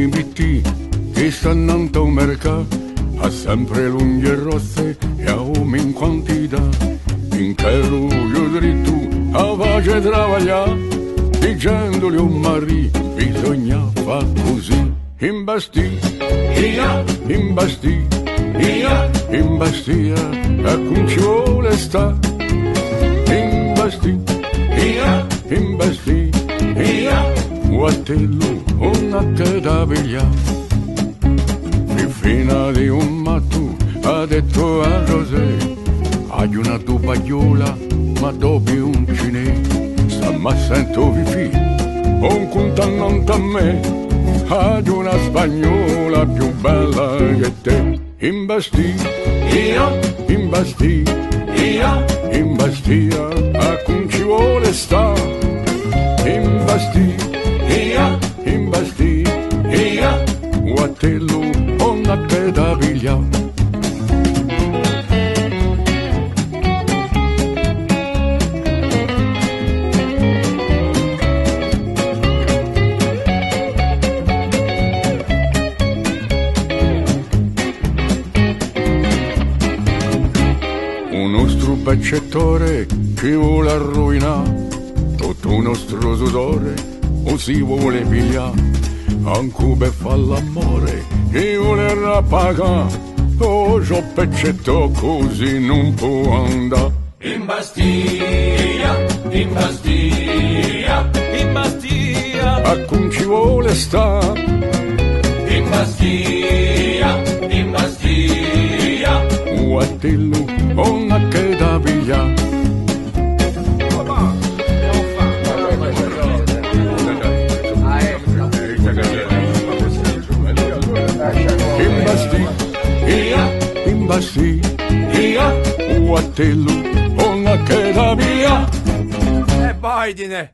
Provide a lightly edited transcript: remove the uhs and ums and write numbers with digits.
bitti che stanno al mercato, ha sempre lunghe rosse e a uomini in quantità. In carruglio dritto a pace travagliare, dicendoli un marito bisogna far così. Imbastì, imbastì, imbastia, a cui ci vuole sta. Imbastì, imbastì, guatello, una cadaviglia. Fina di un matto ha detto a José, hai una tua pagliola, ma dopo un cinese, sta ma sento fifì, un contannante a me. Ad una spagnola più bella che te. Imbastì, imbastì, imbastia, a cui ci vuole sta. Imbastì, imbastì, guatello, una pedaviglia. Peccettore che vuole arruinare tutto il nostro sudore o si vuole pigliare anche per fare l'amore che vuole rappagare oh c'ho peccetto così non può andare. Imbastia, imbastia, imbastia, a cui ci vuole sta. Imbastia, imbastia, guatello una cadaviglia. Imbastì, imbastì, guatello una cadaviglia. E Biden